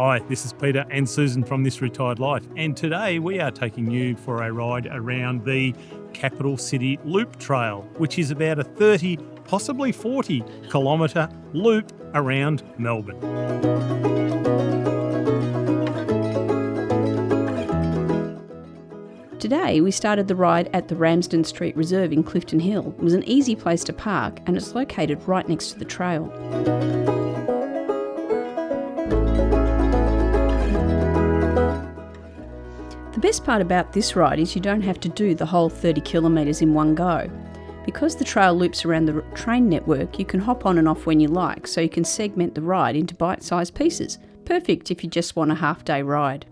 Hi, this is Peter and Susan from This Retired Life, and today we are taking you for a ride around the Capital City Loop Trail, which is about a 30, possibly 40 kilometre loop around Melbourne. Today we started the ride at the Ramsden Street Reserve in Clifton Hill. It was an easy place to park and it's located right next to the trail. The best part about this ride is you don't have to do the whole 30 kilometres in one go. Because the trail loops around the train network, you can hop on and off when you like, so you can segment the ride into bite-sized pieces. Perfect if you just want a half-day ride.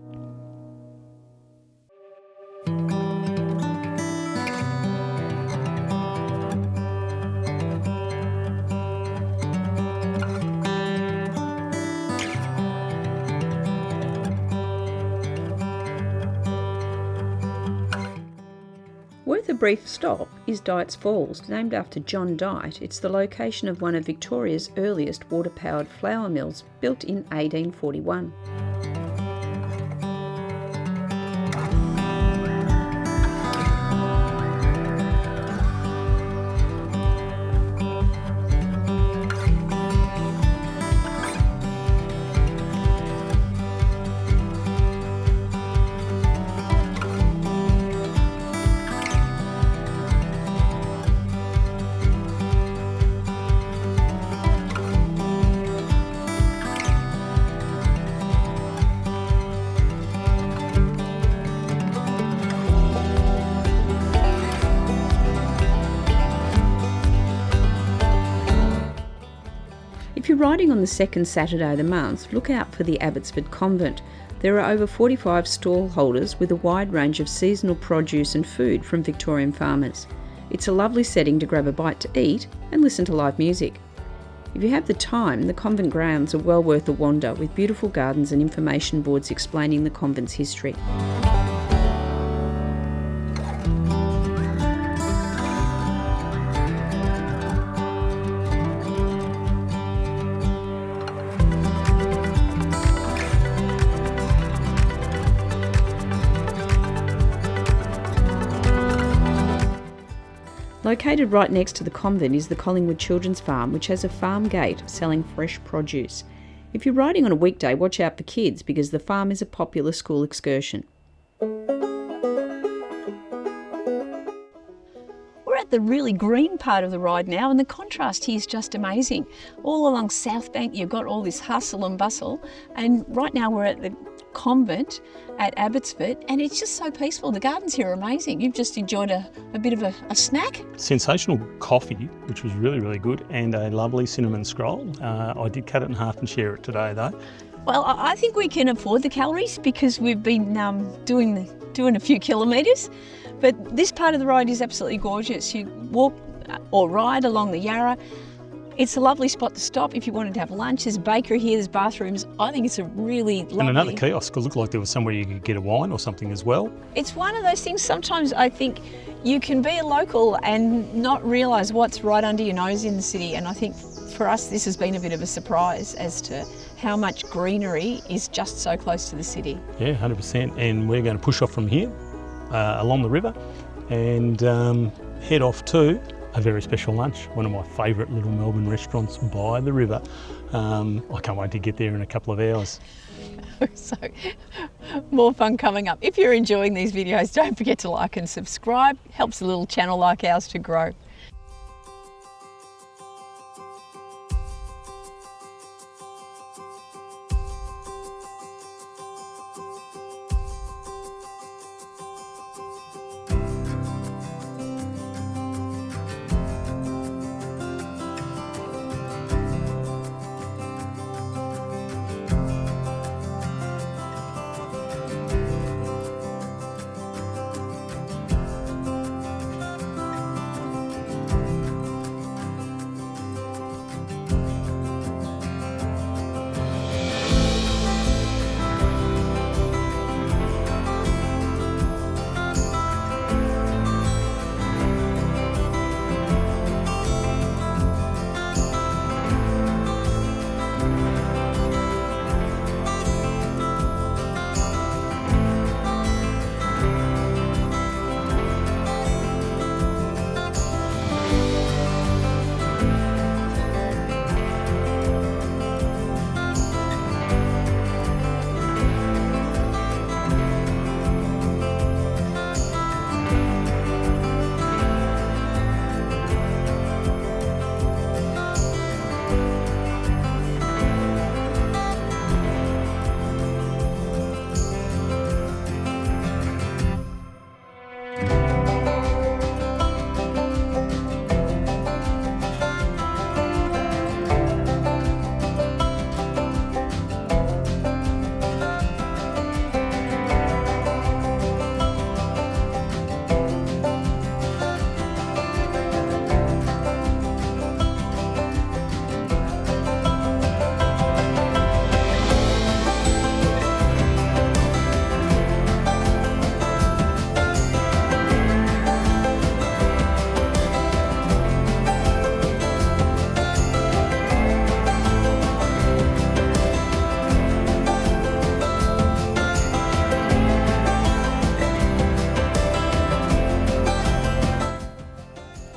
Worth a brief stop is Dights Falls, named after John Dight. It's the location of one of Victoria's earliest water-powered flour mills, built in 1841. If you're riding on the second Saturday of the month, look out for the Abbotsford Convent. There are over 45 stall holders with a wide range of seasonal produce and food from Victorian farmers. It's a lovely setting to grab a bite to eat and listen to live music. If you have the time, the convent grounds are well worth a wander, with beautiful gardens and information boards explaining the convent's history. Located right next to the convent is the Collingwood Children's Farm, which has a farm gate selling fresh produce. If you're riding on a weekday, watch out for kids because the farm is a popular school excursion. We're at the really green part of the ride now, and the contrast here is just amazing. All along Southbank you've got all this hustle and bustle, and right now we're at the convent at Abbotsford, and it's just so peaceful. The gardens here are amazing. You've just enjoyed a bit of a snack. Sensational coffee, which was really, really good, and a lovely cinnamon scroll. I did cut it in half and share it today though. Well, I think we can afford the calories because we've been doing a few kilometres, but this part of the ride is absolutely gorgeous. You walk or ride along the Yarra. It's a lovely spot to stop if you wanted to have lunch. There's a bakery here, there's bathrooms. I think it's a really lovely... And another kiosk. It looked like there was somewhere you could get a wine or something as well. It's one of those things, sometimes I think you can be a local and not realise what's right under your nose in the city, and I think for us this has been a bit of a surprise as to how much greenery is just so close to the city. Yeah, 100%. And we're going to push off from here along the river and head off to a very special lunch, one of my favourite little Melbourne restaurants by the river. I can't wait to get there in a couple of hours. So, more fun coming up. If you're enjoying these videos, don't forget to like and subscribe. Helps a little channel like ours to grow.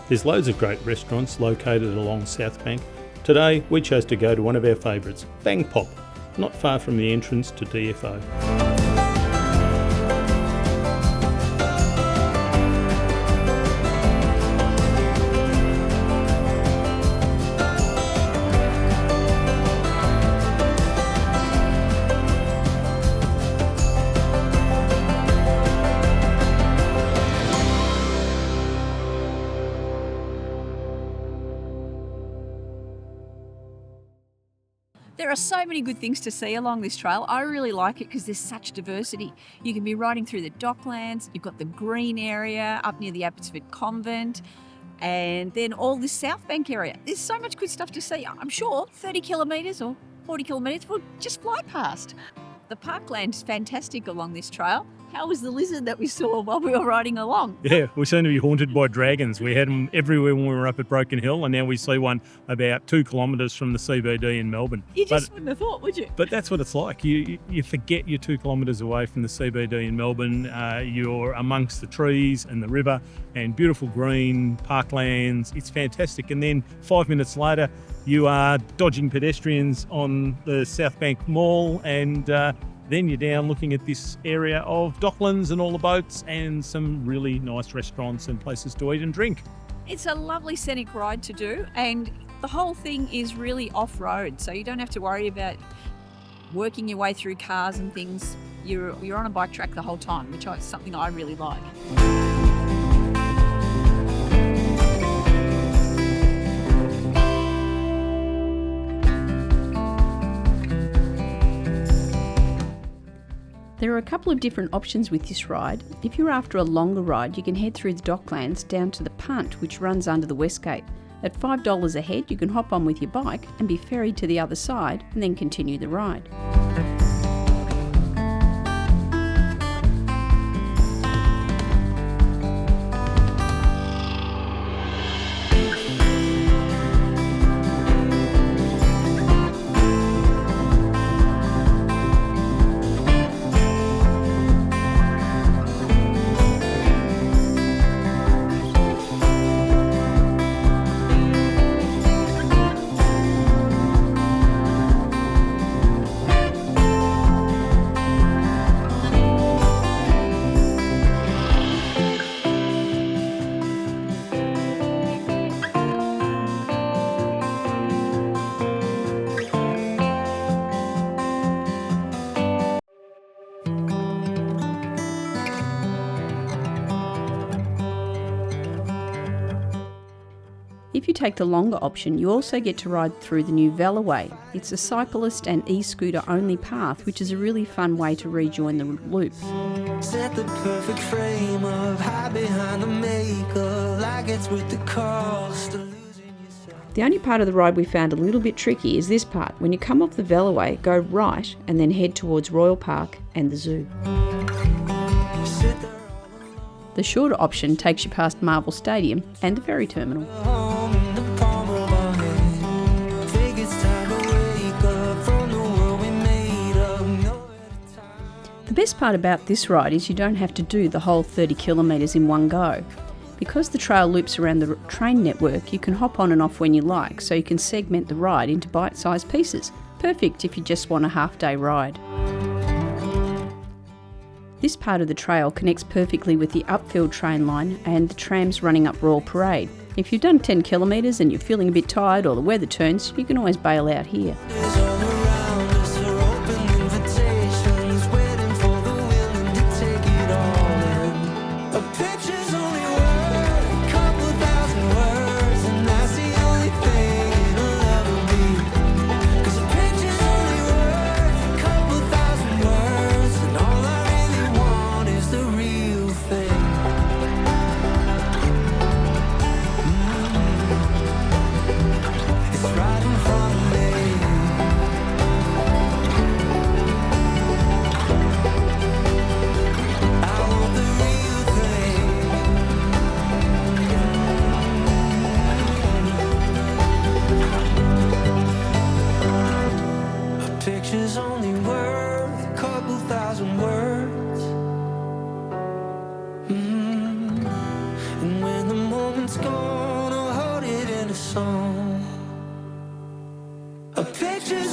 There's loads of great restaurants located along Southbank. Today we chose to go to one of our favourites, BangPop, not far from the entrance to DFO. There are so many good things to see along this trail. I really like it because there's such diversity. You can be riding through the Docklands, you've got the green area up near the Abbotsford Convent, and then all this Southbank area. There's so much good stuff to see. I'm sure 30 kilometres or 40 kilometres will just fly past. The parkland is fantastic along this trail. How was the lizard that we saw while we were riding along? Yeah, we seem to be haunted by dragons. We had them everywhere when we were up at Broken Hill, and now we see one about 2 kilometres from the CBD in Melbourne. You just wouldn't have thought, would you? But that's what it's like. You forget you're 2 kilometres away from the CBD in Melbourne. You're amongst the trees and the river and beautiful green parklands. It's fantastic. And then 5 minutes later, you are dodging pedestrians on the Southbank Mall, and then you're down looking at this area of Docklands and all the boats and some really nice restaurants and places to eat and drink. It's a lovely scenic ride to do, and the whole thing is really off-road, so you don't have to worry about working your way through cars and things. You're on a bike track the whole time, which is something I really like. There are a couple of different options with this ride. If you're after a longer ride, you can head through the Docklands down to the Punt, which runs under the Westgate. At $5 a head, you can hop on with your bike and be ferried to the other side and then continue the ride. If you take the longer option, you also get to ride through the new Veloway. It's a cyclist and e-scooter only path, which is a really fun way to rejoin the loop. Set the perfect frame of hide behind the makeup, like it's with the cost of losing yourself. The only part of the ride we found a little bit tricky is this part. When you come off the Veloway, go right and then head towards Royal Park and the zoo. The shorter option takes you past Marvel Stadium and the ferry terminal. The best part about this ride is you don't have to do the whole 30 kilometres in one go. Because the trail loops around the train network, you can hop on and off when you like, so you can segment the ride into bite-sized pieces. Perfect if you just want a half-day ride. This part of the trail connects perfectly with the upfield train line and the trams running up Royal Parade. If you've done 10 kilometres and you're feeling a bit tired or the weather turns, you can always bail out here. Pictures